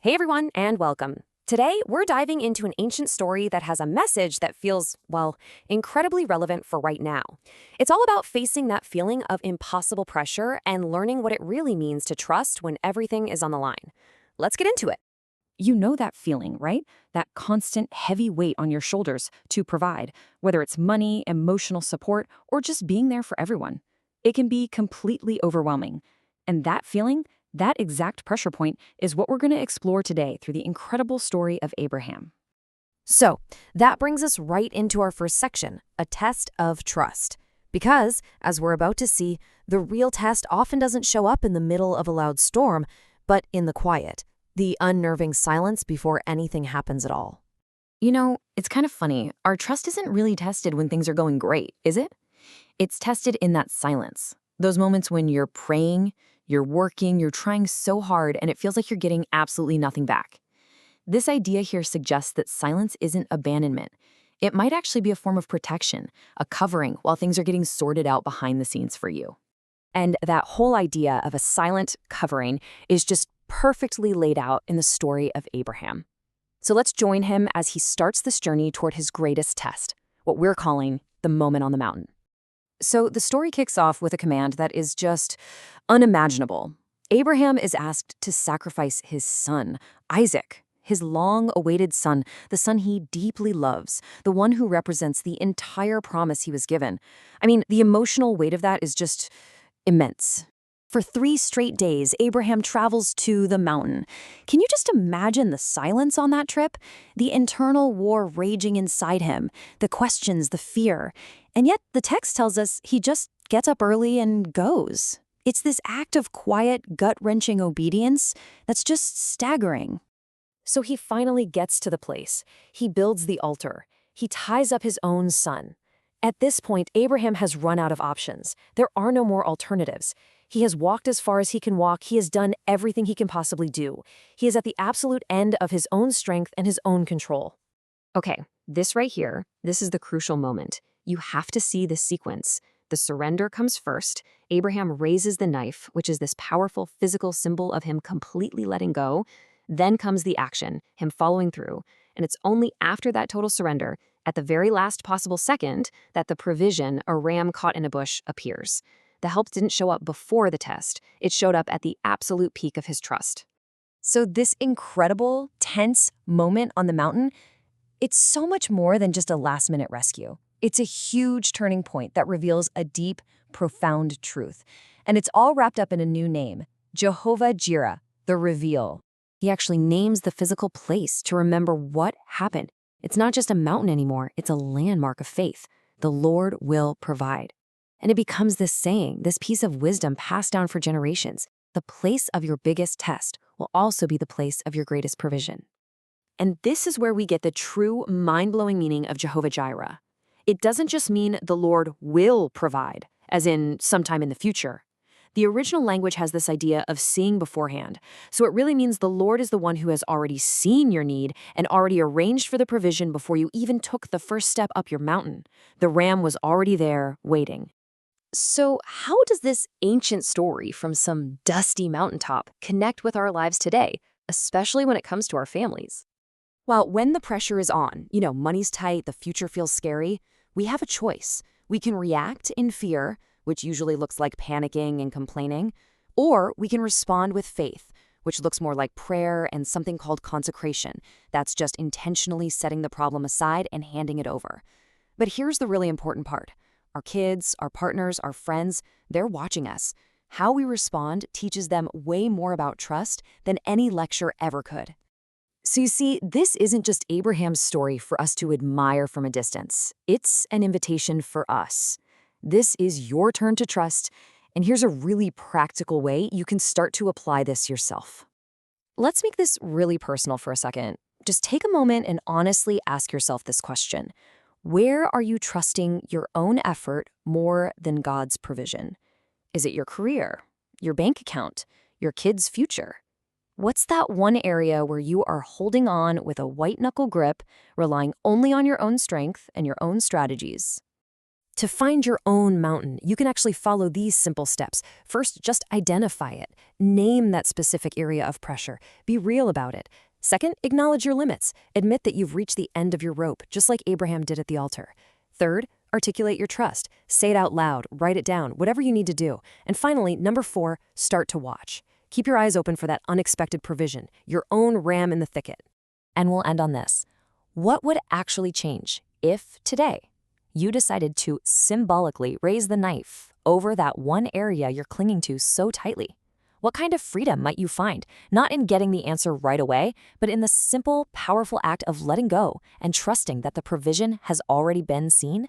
Hey everyone, and welcome. Today, we're diving into an ancient story that has a message that feels, well, incredibly relevant for right now. It's all about facing that feeling of impossible pressure and learning what it really means to trust when everything is on the line. Let's get into it. You know that feeling, right? That constant heavy weight on your shoulders to provide, whether it's money, emotional support, or just being there for everyone. It can be completely overwhelming. And that feeling, that exact pressure point, is what we're going to explore today through the incredible story of Abraham. So, that brings us right into our first section, a test of trust. Because, as we're about to see, the real test often doesn't show up in the middle of a loud storm, but in the quiet, the unnerving silence before anything happens at all. You know, it's kind of funny. Our trust isn't really tested when things are going great, is it? It's tested in that silence. Those moments when you're praying, you're working, you're trying so hard, and it feels like you're getting absolutely nothing back. This idea here suggests that silence isn't abandonment. It might actually be a form of protection, a covering while things are getting sorted out behind the scenes for you. And that whole idea of a silent covering is just perfectly laid out in the story of Abraham. So let's join him as he starts this journey toward his greatest test, what we're calling the moment on the mountain. So the story kicks off with a command that is just unimaginable. Abraham is asked to sacrifice his son, Isaac, his long-awaited son, the son he deeply loves, the one who represents the entire promise he was given. I mean, the emotional weight of that is just immense. For 3 straight days, Abraham travels to the mountain. Can you just imagine the silence on that trip? The internal war raging inside him, the questions, the fear. And yet, the text tells us he just gets up early and goes. It's this act of quiet, gut-wrenching obedience that's just staggering. So he finally gets to the place. He builds the altar. He ties up his own son. At this point, Abraham has run out of options. There are no more alternatives. He has walked as far as he can walk. He has done everything he can possibly do. He is at the absolute end of his own strength and his own control. Okay, this right here, this is the crucial moment. You have to see this sequence. The surrender comes first. Abraham raises the knife, which is this powerful physical symbol of him completely letting go. Then comes the action, him following through. And it's only after that total surrender, at the very last possible second, that the provision, a ram caught in a bush, appears. The help didn't show up before the test. It showed up at the absolute peak of his trust. So this incredible, tense moment on the mountain, it's so much more than just a last-minute rescue. It's a huge turning point that reveals a deep, profound truth. And it's all wrapped up in a new name, Jehovah Jireh, the reveal. He actually names the physical place to remember what happened. It's not just a mountain anymore, it's a landmark of faith. The Lord will provide. And it becomes this saying, this piece of wisdom passed down for generations. The place of your biggest test will also be the place of your greatest provision. And this is where we get the true, mind-blowing meaning of Jehovah Jireh. It doesn't just mean the Lord will provide, as in sometime in the future. The original language has this idea of seeing beforehand. So it really means the Lord is the one who has already seen your need and already arranged for the provision before you even took the first step up your mountain. The ram was already there, waiting. So how does this ancient story from some dusty mountaintop connect with our lives today, especially when it comes to our families? Well, when the pressure is on, money's tight, the future feels scary, we have a choice. We can react in fear, which usually looks like panicking and complaining, or we can respond with faith, which looks more like prayer and something called consecration. That's just intentionally setting the problem aside and handing it over. But here's the really important part. Our kids, our partners, our friends, they're watching us. How we respond teaches them way more about trust than any lecture ever could. So you see, this isn't just Abraham's story for us to admire from a distance. It's an invitation for us. This is your turn to trust, and here's a really practical way you can start to apply this yourself. Let's make this really personal for a second. Just take a moment and honestly ask yourself this question. Where are you trusting your own effort more than God's provision? Is it your career, your bank account, your kids' future? What's that one area where you are holding on with a white-knuckle grip, relying only on your own strength and your own strategies? To find your own mountain, you can actually follow these simple steps. First, just identify it. Name that specific area of pressure. Be real about it. Second, acknowledge your limits. Admit that you've reached the end of your rope, just like Abraham did at the altar. Third, articulate your trust. Say it out loud, write it down, whatever you need to do. And finally, number 4, start to watch. Keep your eyes open for that unexpected provision, your own ram in the thicket. And we'll end on this. What would actually change if today you decided to symbolically raise the knife over that one area you're clinging to so tightly? What kind of freedom might you find, not in getting the answer right away, but in the simple, powerful act of letting go and trusting that the provision has already been seen?